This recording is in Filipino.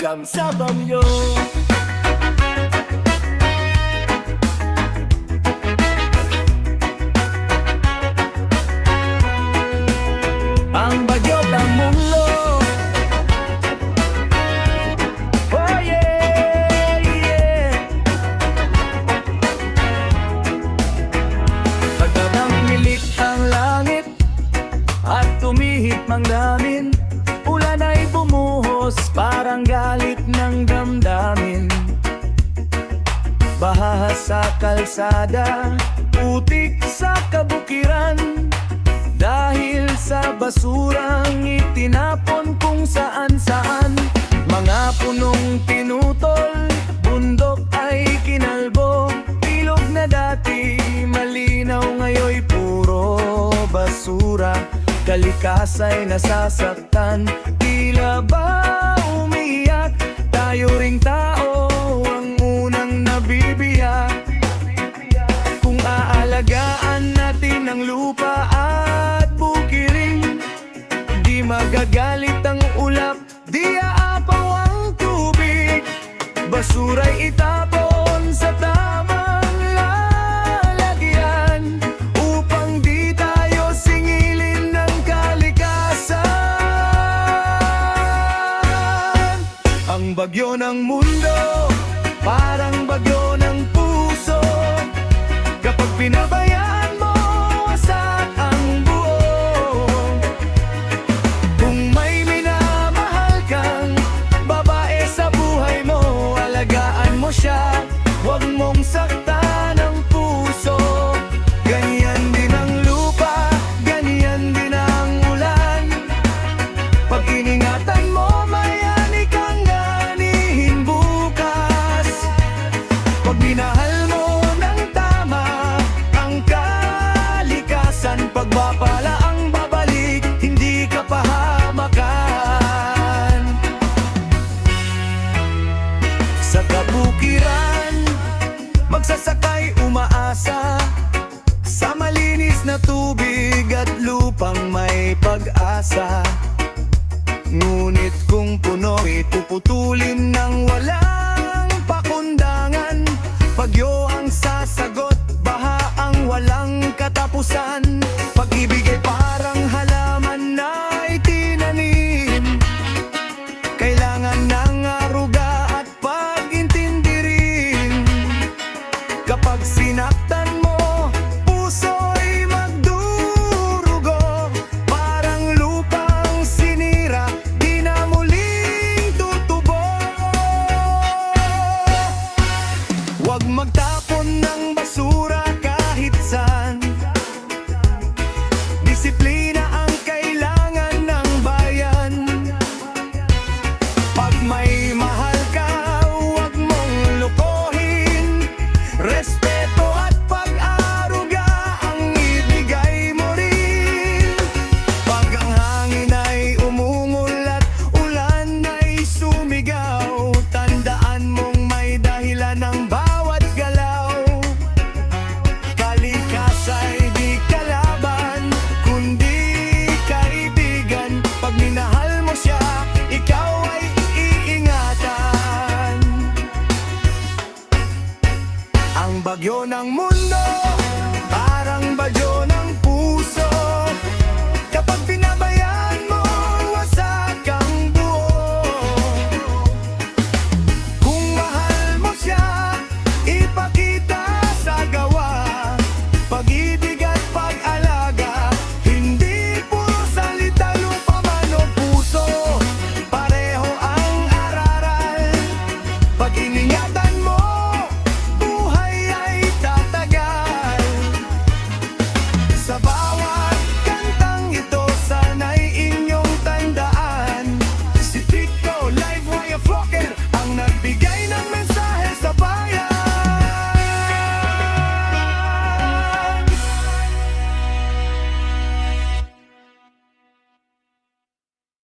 Kamsabamyo. Ang bagyo ng mulo. Oh yeah, yeah. Pagkabang milit ang langit at tumihip mang damin, ulan ay bumuhos parang galit ng damdamin. Baha sa kalsada, putik sa kabukiran, dahil sa basurang itinapon kung saan-saan. Mga punong pinutol, bundok ay kinalbo, ilog na dati malinaw ngayon'y puro basura. Kalikasan ay nasasaktan, tila ba umiiyak? Tayo ring tao ang unang nabibiyak. Kung aalagaan natin ang lupa at bukirin, di magagalit ang ulap, di aapaw ang tubig. Basura'y itapon sa tamang lalagyan, upang di tayo singilin ng kalikasan. Ang bagyo ng mundo, parang bagyo ng puso. Kapag pinabayaan mo, wasak ang buo. Kung may minamahal kang babae sa buhay mo, alagaan mo siya, huwag mong saktan ang puso. Ganyan din ang lupa, ganyan din ang ulan. Pag iningatan mo, mayani kang ganihin bukas. Pag minahal mo ng tama ang kalikasan, pagpapala ang babalik, hindi ka pahamakan. Sa kabukiran, magsasakay umaasa sa malinis na tubig at lupang may pag-asa. Ngunit kung puno ituputulin ng walang pakundangan, bagyo ang sasagot, baha ang walang katapusan. Pag-ibig ay parang halaman na itinanim, kailangan ng aruga at pag-intindi rin. Kapag sinaktan mo, puso'y magdurugo, parang lupang sinira, di na muling tutubo. Huwag magtapon ng basura kahit saan, disiplina ang kailangan ng bayan. Pag may mahal ka, huwag mong lukohin, respeto at pag-aruga ang ibigay mo rin. Pag ang hangin ay umungol at ulan ay sumigaw, tandaan mong may dahilan ng bawat galaw. Kalikasa'y di kalaban, kundi kaibigan. Pag minahal mo siya, ikaw ay iingatan. Ang bagyo ng mundo,